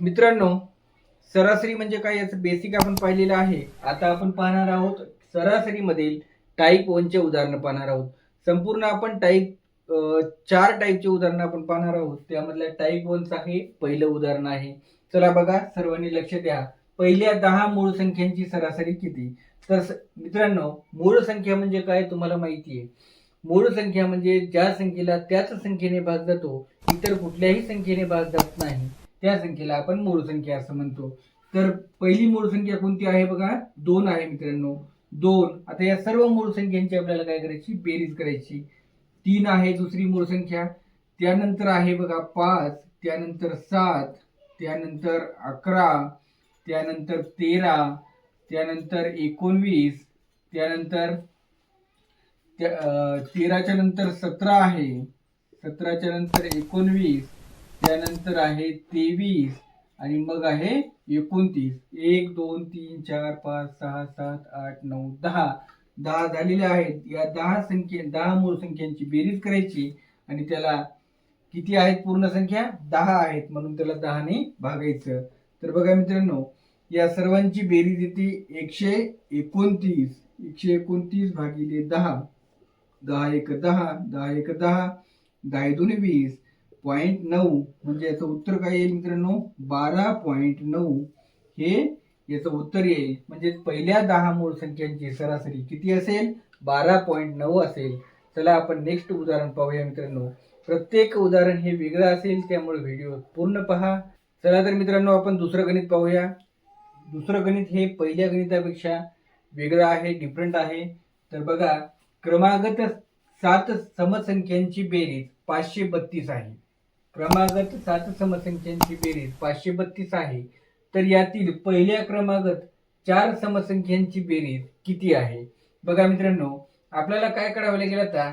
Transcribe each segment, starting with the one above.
मित्रांनो, सरासरी म्हणजे काय याचं बेसिक आपण पाहिलेलं आहे. आता आपण पाहणार आहोत सरासरीमधील टाईप 1 चे उदाहरणं पाहणार आहोत. संपूर्ण आपण चार टाईपचे उदाहरणं आपण पाहणार आहोत. त्यामधल्या टाईप 1चं आहे पहिलं उदाहरण आहे. चला बघा, सर्वांनी लक्ष द्या. पहिल्या 10 मूळ संख्यांची सरासरी किती? तर मित्रांनो, मूळ संख्या म्हणजे काय तुम्हाला माहिती आहे. मूळ संख्या म्हणजे ज्या संख्येला त्याच संख्येने भाग जातो, इतर कुठल्याही संख्येने भाग जात नाही, त्या संख्येला आपण मूळ संख्या असं म्हणतो. तर पहिली मूळ संख्या कोणती आहे बघा, 2 आहे मित्रांनो. 2. आता या सर्व मूळ संख्यांची आपल्याला काय करायची, बेरीज करायची. 3 आहे दुसरी मूळ संख्या. त्यानंतर आहे बघा 5, त्यानंतर 7, त्यानंतर 11, त्यानंतर 13, त्यानंतर 19, त्यानंतर 13च्या नंतर 17 आहे, 17च्या नंतर 19, त्यानंतर आहे 23 आणि मग आहे 29. 1 2 3 4 5 6 7 8 9 10. 10 झालेले आहेत. या 10 मूळ संख्यांची बेरीज करायची आणि त्याला किती आहेत पूर्ण संख्या, 10 आहेत, म्हणून त्याला 10 ने भागायचं. तर बघा मित्रांनो, या सर्वांची बेरीज येते 129. 129 भागिले 10. 10 1 10, 10 1 10, 10 2 20, 0.9 म्हणजे याचं उत्तर काय येईल मित्रांनो, 12.9 हे याचं उत्तर येईल. म्हणजे पहिल्या 10 मूळ संख्यांची सरासरी किती असेल, 12.9 असेल. चला आपण नेक्स्ट उदाहरण पाहूया मित्रांनो. प्रत्येक उदाहरण हे वेगळं असेल, त्यामुळे व्हिडिओ पूर्ण पहा. चला तर मित्रांनो, आपण दुसरं गणित पाहूया. दुसरं गणित हे पहिल्या गणितापेक्षा वेगळं आहे, डिफरंट आहे. तर बघा, क्रमागत 7 समसंख्यांची बेरीज 532 आहे. क्रमागत 7 समसंख्यांची बेरीज 532 आहे. तर यातील पहिल्या क्रमागत 4 समसंख्यांची बेरीज किती आहे? बघा मित्रांनो, आपल्याला काय करावं लागेल आता,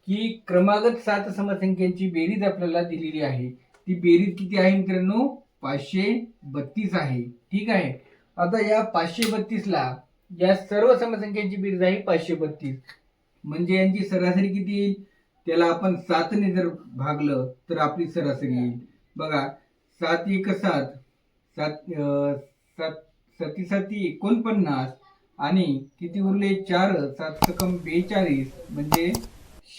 की क्रमागत 7 समसंख्यांची बेरीज आपल्याला दिलेली आहे. ती बेरीज किती आहे मित्रांनो, 532 आहे. ठीक आहे. आता या 532 ला या सर्व समसंख्यांची बेरीज आहे 532, म्हणजे यांची सरासरी किती येईल, त्याला आपण 7 ने जर भागलं तर आपली सरासरी येईल. बघा, 7 1 7, 7 7 49 आणि किती उरले 4, 7 सकम 42 म्हणजे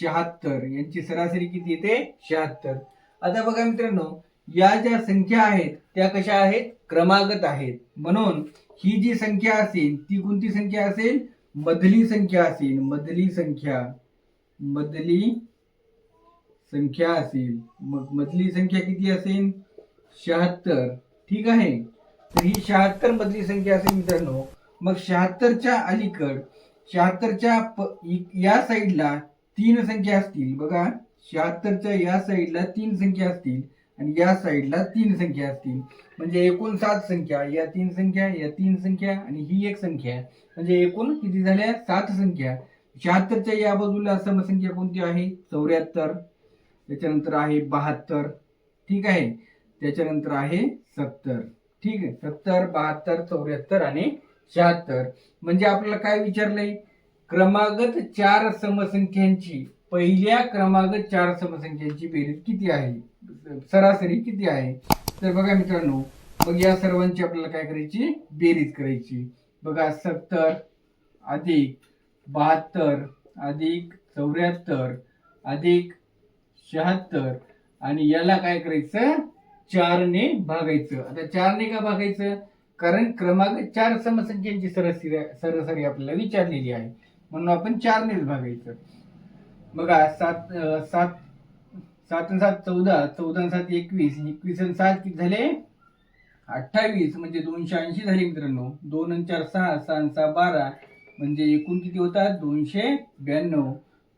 76. यांची सरासरी किती येते, 76. आता बघा मित्रांनो, या ज्या संख्या आहेत त्या कशा आहेत, क्रमागत आहेत. म्हणून ही जी संख्या असेल ती कोणती संख्या असेल, मधली संख्या असेल. मधली संख्या असेल. मग मधली संख्या किती असेल, 76. ठीक आहे. तर ही 76 मधली संख्या असेल मित्रांनो. मग 76च्या अलीकड 76च्या या साईडला 3 संख्या असतील. बघा, 76च्या या साईडला 3 संख्या असतील आणि या साईडला 3 संख्या असतील. म्हणजे एकूण 7 संख्या, या 3 संख्या, या 3 संख्या आणि ही एक संख्या, म्हणजे एकूण किती झाल्या, 7 संख्या. 76च्या या बाजूला समसंख्या कोणती आहे, 74. त्याच्यानंतर आहे 72. ठीक आहे. त्याच्यानंतर आहे 70. ठीक आहे. 70 72 74 आणि 76. म्हणजे आपल्याला काय विचारलंय, क्रमागत 4 समसंख्यांची, पहिल्या क्रमागत 4 समसंख्यांची बेरीज किती आहे, सरासरी किती आहे. तर बघा मित्रांनो, मग या सर्वांची आपल्याला काय करायची, बेरीज करायची. बघा, 70 अधिक 72 अधिक 74 अधिक 76 आणि याला काय करायचं, 4 ने भागायचं. आता 4 ने का भागायचं, कारण क्रमागत 4 समसंख्यांची सरासरी आपल्याला विचारलेली आहे, म्हणून आपण 4 ने भागायचं. बघा, 7 7 7 7 14, 14 7 21, 21 आणि 7 किती झाले, 28, म्हणजे 280 झाले मित्रांनो. 2 आणि 4 6, 6 आणि 6 12, म्हणजे एकूण किती होतात, 292.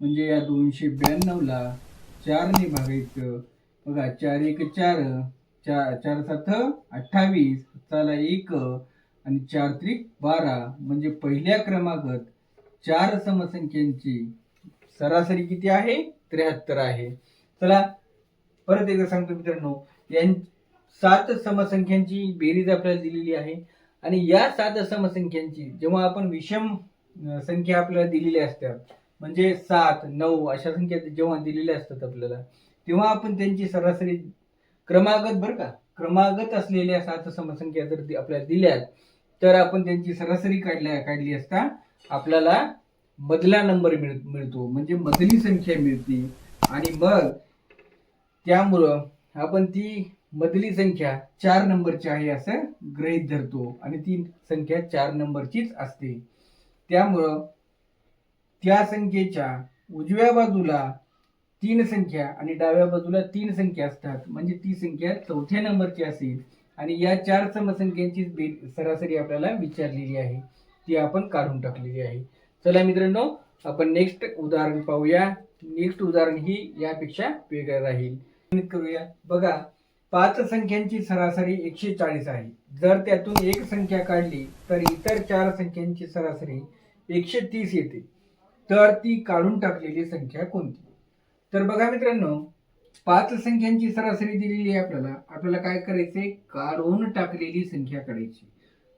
म्हणजे या 292 ला 4 ने भागायचं. बघा, 4 1 4, 4 7 28, चला 1 आणि 4 त्रिक 12, म्हणजे पहिल्या क्रमागत 4 समसंख्यांची सरासरी किती आहे, 73 आहे. चला परत एकदा सांगतो मित्रांनो, 7 समसंख्यांची बेरीज आपल्याला दिलेली आहे आणि या 7 समसंख्यांची जेव्हा आपण विषम संख्या आपल्याला दिलेल्या असतात, म्हणजे 7 9 अशा संख्या जेव्हा दिलेल्या असतात आपल्याला, तेव्हा आपण त्यांची सरासरी क्रमागत बरं का, क्रमागत असलेल्या 7 समसंख्या जर आपल्याला दिल्या तर आपण त्यांची सरासरी काढली असता आपल्याला मधला नंबर मिळतो, म्हणजे मधली संख्या मिळते. आणि मग त्यामुळं आपण ती मधली संख्या 4 नंबरची आहे असं गृहीत धरतो आणि ती संख्या 4 नंबरचीच असते. त्यामुळं त्या संख्येच्या उजव्या बाजूला 3 संख्या आणि डाव्या बाजूला 3 संख्या असतात, म्हणजे ती संख्या 4थ्या नंबरची असेल. आणि या 4 समसंख्यांची सरासरी आपल्याला विचारलेली आहे, ती आपण काढून टाकलेली आहे. चला मित्रांनो, आपण नेक्स्ट उदाहरण पाहूया. नेक्स्ट उदाहरण ही यापेक्षा वेगळं राहील. करूया. बघा, 5 संख्यांची सरासरी 140 आहे. जर त्यातून एक संख्या काढली तर इतर 4 संख्यांची सरासरी 130 येते. तर ती काढून टाकलेली संख्या कोणती? तर बघा मित्रांनो, 5 संख्यांची सरासरी दिलेली आहे आपल्याला काय करायचे? काढून टाकलेली संख्या काढायची.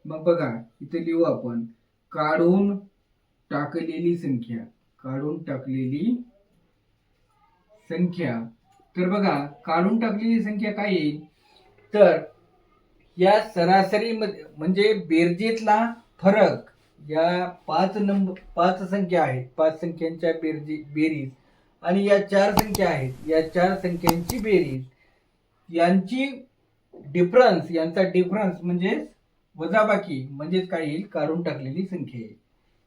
मग बघा, इथे लिहू आपण काढून टाकलेली संख्या. काढून टाकलेली संख्या. तर बघा, काढून टाकलेली संख्या काय येईल? तर या सरासरी म्हणजे बेरजेतला फरक, या 5 संख्या आहेत, 5 संख्यांच्या बेरीज आणि या 4 संख्या आहेत, या 4 संख्यांची बेरीज, यांची डिफरन्स, यांचा डिफरन्स म्हणजे वजाबाकी, म्हणजेच काय येईल? काढून टाकलेली संख्या येईल.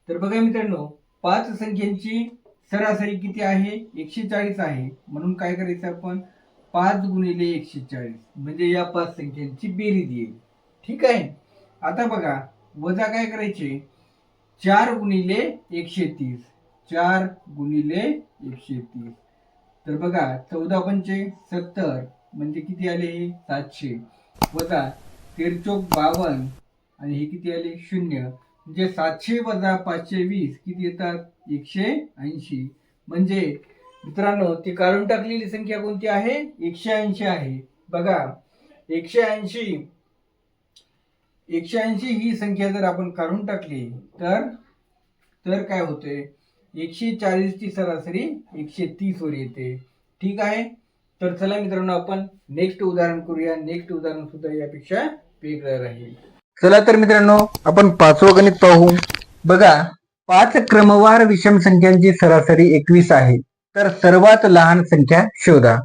तर बघा मित्रांनो, 5 संख्यांची सरासरी किती आहे? 140 आहे. म्हणून काय करायचं आपण? 5 गुणिले 140 म्हणजे या 5 संख्यांची बेरीज येईल. ठीक आहे. आता बघा, वजा काय करायचे? 4 गुणिले 130. 4 गुणिले 130. तर बघा, 14 पंचे 70 म्हणजे किती आले? 700. वजा 13 52 आणि हे किती आले? 0. म्हणजे 700 वजा 520 किती येतात? 180. म्हणजे मित्रांनो, ती काढून टाकलेली संख्या कोणती आहे? 180 आहे. बघा, 180 ही संख्या जर आपण काढून टाकली तर काय होते? 140 ची सरासरी 130 वर येते. ठीक आहे. तर चला मित्रांनो, आपण नेक्स्ट उदाहरण करूया. नेक्स्ट उदाहरण सुद्धा यापेक्षा वेगळं राहील. चला तर मित्रांनो, आपण 5वं गणित पाहू. बघा, 5 क्रमवार विषम संख्यांची सरासरी 21 आहे. तर सर्वात लहान संख्या शोधा.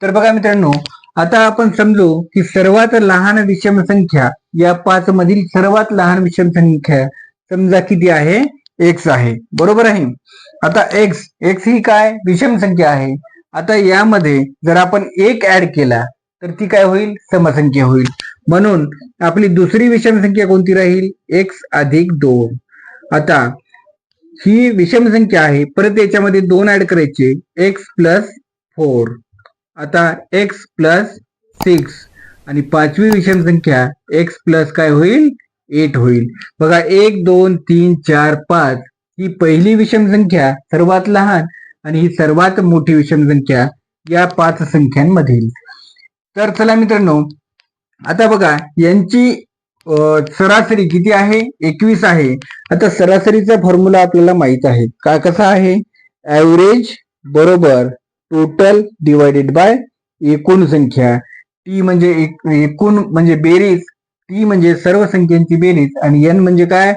तर बघा मित्रांनो, आता आपण समजू की सर्वात लहान विषम संख्या या 5 मधील सर्वात लहान विषम संख्या समजा किती आहे? x आहे. बरोबर आहे. आता x ही काय? विषम संख्या आहे. आता यामध्ये जर आपण 1 ऍड केला तर ती काय होईल? समसंख्या होईल. म्हणून आपली दुसरी विषम संख्या कोणती राहील? x अधिक 2. आता ही विषम संख्या आहे, परत याच्यामध्ये 2 ऍड करायचे, x प्लस 4. आता x प्लस 6 आणि 5वी विषम संख्या x प्लस काय होईल? 8 होईल. बघा, 1 2 3 4 5 ही पहिली विषम संख्या सर्वात लहान आणि ही सर्वात मोठी विषम संख्या या 5 संख्यांमधील. तर चला मित्रांनो, आता बघा, यांची सरासरी किती आहे? 21 आहे. आता सरासरीचा फॉर्म्युला आपल्याला माहित आहे. कसा आहे? ऍव्हरेज बरोबर टोटल डिवायडेड बाय एकूण संख्या. टी म्हणजे एकूण म्हणजे बेरीज, टी म्हणजे सर्व संख्यांची बेरीज आणि एन म्हणजे काय?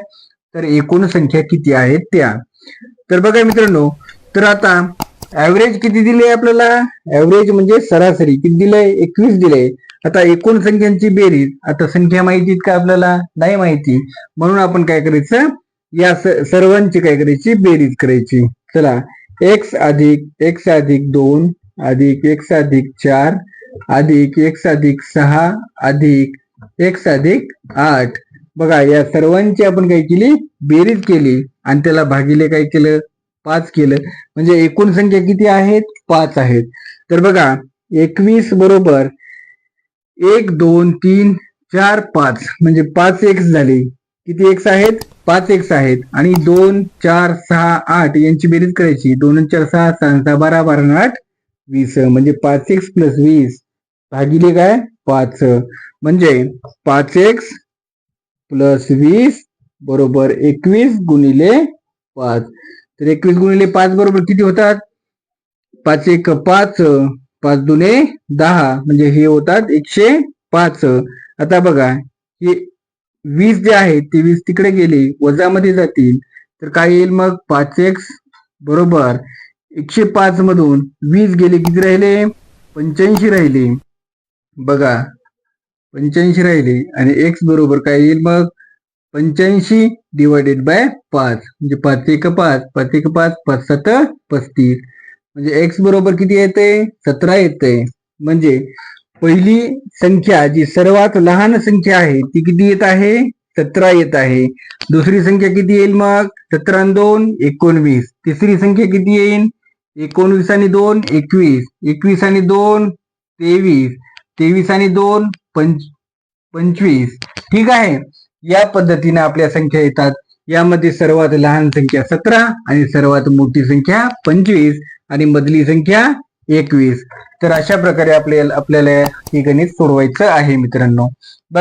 तर एकूण संख्या किती आहेत त्या. तर बघा मित्रांनो, तर आता ऍव्हरेज किती दिले आपल्याला? ऍव्हरेज म्हणजे सरासरी किती दिलंय? 21 दिलंय. आता एकूण संख्यांची बेरीज, आता संख्या माहितीत का आपल्याला? नाही माहिती. म्हणून आपण काय करायचं? या सर्वांची काय करायची? बेरीज करायची. चला, x अधिक 2 अधिक x अधिक 4 अधिक x अधिक 6 अधिक x अधिक 8. बघा, या सर्वांची आपण काय केली? बेरीज केली आणि त्याला भागिले काय केलं? 5 केलं. म्हणजे एकूण संख्या किती आहेत? 5 आहेत. तर बघा, 21 बरोबर 1 2 3 4 5 म्हणजे 5 x झाले. किती x आहेत? 5 x आहेत. आणि 2 4 6 8 यांची बेरीज करायची. 2 4 6 6 12 12 8 20 म्हणजे 5x प्लस 20 भागिले काय? 5. म्हणजे 5x प्लस 20 बरोबर 21 गुणिले 5. तर 21 गुणिले 5 बरोबर किती होतात? 5 1 5 5 2 10 म्हणजे हे होतात 120. 5. आता बघा हे 20 जे आहे ते 20 तिकडे गेले वजामध्ये जातील तर काय येईल मग 5x बरोबर 105 मधून 20 गेले किती राहिले 85 राहिले बघा 85 राहिले आणि x बरोबर काय येईल मग 85 डिवायडेड बाय 5 म्हणजे 5 एक 5 5 एक 5 5 7 35 म्हणजे x बरोबर किती येते 17 येते म्हणजे पहिली संख्या जी सर्वात लहान संख्या आहे ती किती येत आहे 17 येत आहे दुसरी संख्या किती येईल मग 17 आणि 2 19 तिसरी संख्या किती येईल 19 आणि 2 21 21 आणि 2 23 23 आणि 2 25 ठीक आहे या पद्धतीने आपल्या संख्या येतात यामध्ये सर्वात लहान संख्या 17 आणि सर्वात मोठी संख्या 25 आणि मधली संख्या 21 तर अशा प्रकारे आपल्याला हे गणित सोडवायचं आहे मित्रांनो